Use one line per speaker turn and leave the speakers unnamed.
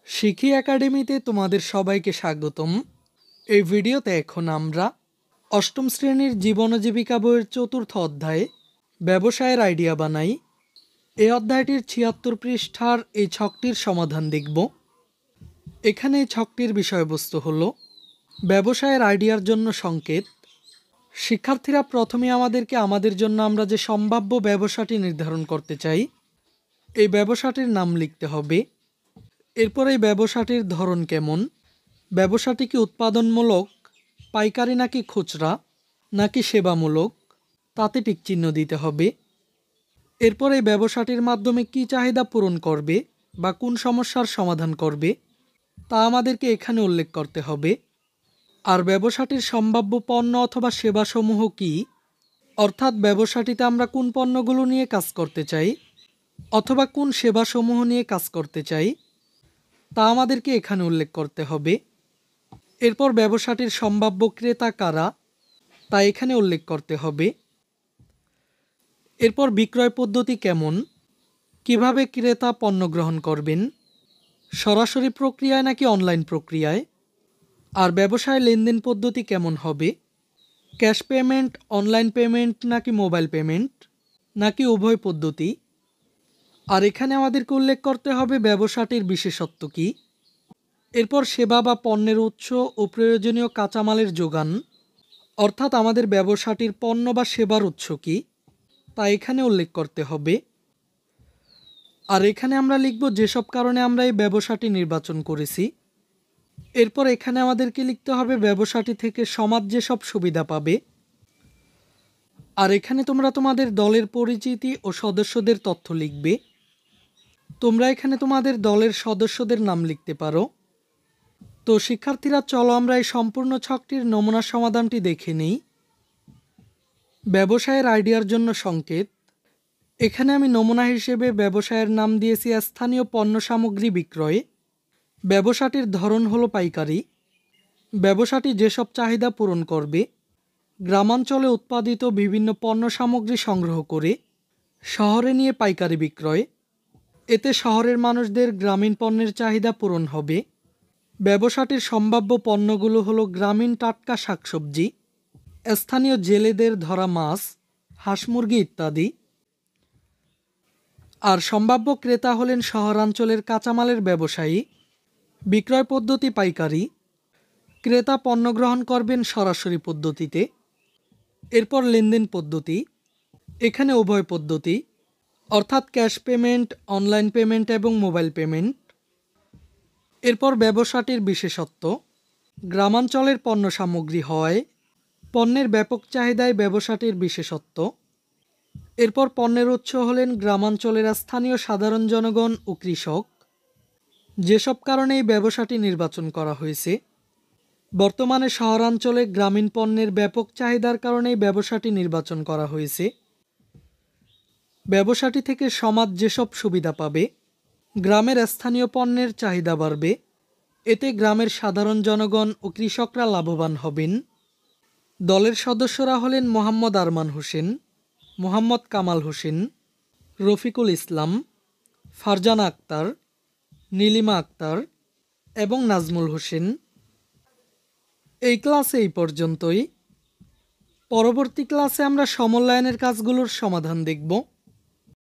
শিখি একাডেমিতে তোমাদের সবাইকে স্বাগতম। এই ভিডিওতে এখন আমরা অষ্টম শ্রেণীর জীবন ও জীবিকা বইয়ের চতুর্থ অধ্যায়ে ব্যবসায়ের আইডিয়া বানাই এই অধ্যায়টির ৭৬ পৃষ্ঠার এই ছকটির সমাধান দেখব। এখানে এই ছকটির বিষয়বস্তু হলো ব্যবসায়ের আইডিয়ার জন্য সংকেত। শিক্ষার্থীরা প্রথমে আমাদের জন্য আমরা যে সম্ভাব্য ব্যবসাটি নির্ধারণ করতে চাই এই ব্যবসাটির নাম লিখতে হবে। এরপর এই ব্যবসাটির ধরন কেমন, ব্যবসাটি কি উৎপাদনমূলক, পাইকারি নাকি খুচরা নাকি সেবামূলক, তাতে টিকচিহ্ন দিতে হবে। এরপর এই ব্যবসাটির মাধ্যমে কি চাহিদা পূরণ করবে বা কোন সমস্যার সমাধান করবে তা আমাদেরকে এখানে উল্লেখ করতে হবে। আর ব্যবসাটির সম্ভাব্য পণ্য অথবা সেবাসমূহ কি, অর্থাৎ ব্যবসাটিতে আমরা কোন পণ্যগুলো নিয়ে কাজ করতে চাই অথবা কোন সেবাসমূহ নিয়ে কাজ করতে চাই তা আমাদেরকে এখানে উল্লেখ করতে হবে। এরপর ব্যবসাটির সম্ভাব্য ক্রেতা কারা তা এখানে উল্লেখ করতে হবে। এরপর বিক্রয় পদ্ধতি কেমন, কিভাবে ক্রেতা পণ্য গ্রহণ করবেন, সরাসরি প্রক্রিয়ায় নাকি অনলাইন প্রক্রিয়ায়, আর ব্যবসায় লেনদেন পদ্ধতি কেমন হবে, ক্যাশ পেমেন্ট, অনলাইন পেমেন্ট নাকি মোবাইল পেমেন্ট নাকি উভয় পদ্ধতি। আর এখানে আমাদেরকে উল্লেখ করতে হবে ব্যবসাটির বিশেষত্ব কী। এরপর সেবা বা পণ্যের উৎস ও প্রয়োজনীয় কাঁচামালের যোগান, অর্থাৎ আমাদের ব্যবসাটির পণ্য বা সেবার উৎস কী তা এখানে উল্লেখ করতে হবে। আর এখানে আমরা লিখব যেসব কারণে আমরা এই ব্যবসাটি নির্বাচন করেছি। এরপর এখানে আমাদেরকে লিখতে হবে ব্যবসাটি থেকে সমাজ যেসব সুবিধা পাবে। আর এখানে তোমরা তোমাদের দলের পরিচিতি ও সদস্যদের তথ্য লিখবে। তোমরা এখানে তোমাদের দলের সদস্যদের নাম লিখতে পারো। তো শিক্ষার্থীরা, চলো আমরা এই সম্পূর্ণ ছকটির নমুনা সমাধানটি দেখে নিই। ব্যবসায়ের আইডিয়ার জন্য সংকেত। এখানে আমি নমুনা হিসেবে ব্যবসায়ের নাম দিয়েছি স্থানীয় পণ্য সামগ্রী বিক্রয়। ব্যবসাটির ধরন হলো পাইকারি। ব্যবসাটি যেসব চাহিদা পূরণ করবে, গ্রামাঞ্চলে উৎপাদিত বিভিন্ন পণ্য সামগ্রী সংগ্রহ করে শহরে নিয়ে পাইকারি বিক্রয়। এতে শহরের মানুষদের গ্রামীণ পণ্যের চাহিদা পূরণ হবে। ব্যবসাটির সম্ভাব্য পণ্যগুলো হলো গ্রামীণ টাটকা শাকসবজি, স্থানীয় জেলেদের ধরা মাছ, হাঁস মুরগি ইত্যাদি। আর সম্ভাব্য ক্রেতা হলেন শহরাঞ্চলের কাঁচামালের ব্যবসায়ী। বিক্রয় পদ্ধতি পাইকারি। ক্রেতা পণ্য গ্রহণ করবেন সরাসরি পদ্ধতিতে। এরপর লেনদেন পদ্ধতি, এখানে উভয় পদ্ধতি, অর্থাৎ ক্যাশ পেমেন্ট, অনলাইন পেমেন্ট এবং মোবাইল পেমেন্ট। এরপর ব্যবসাটির বিশেষত্ব, গ্রামাঞ্চলের পণ্য সামগ্রী হয়, পণ্যের ব্যাপক চাহিদায় ব্যবসাটির বিশেষত্ব। এরপর পণ্যের উৎস হলেন গ্রামাঞ্চলের স্থানীয় সাধারণ জনগণ ও কৃষক। যেসব কারণে এই ব্যবসাটি নির্বাচন করা হয়েছে। বর্তমানে শহরাঞ্চলে গ্রামীণ পণ্যের ব্যাপক চাহিদার কারণে এই ব্যবসাটি নির্বাচন করা হয়েছে। ব্যবসাটি থেকে সমাজ যেসব সুবিধা পাবে, গ্রামের স্থানীয় পণ্যের চাহিদা বাড়বে। এতে গ্রামের সাধারণ জনগণ ও কৃষকরা লাভবান হবেন। দলের সদস্যরা হলেন মোহাম্মদ আরমান হোসেন, মোহাম্মদ কামাল হোসেন, রফিকুল ইসলাম, ফারজানা আক্তার, নীলিমা আক্তার এবং নাজমুল হোসেন। এই ক্লাসে এই পর্যন্তই। পরবর্তী ক্লাসে আমরা সমল্যায়নের কাজগুলোর সমাধান দেখব।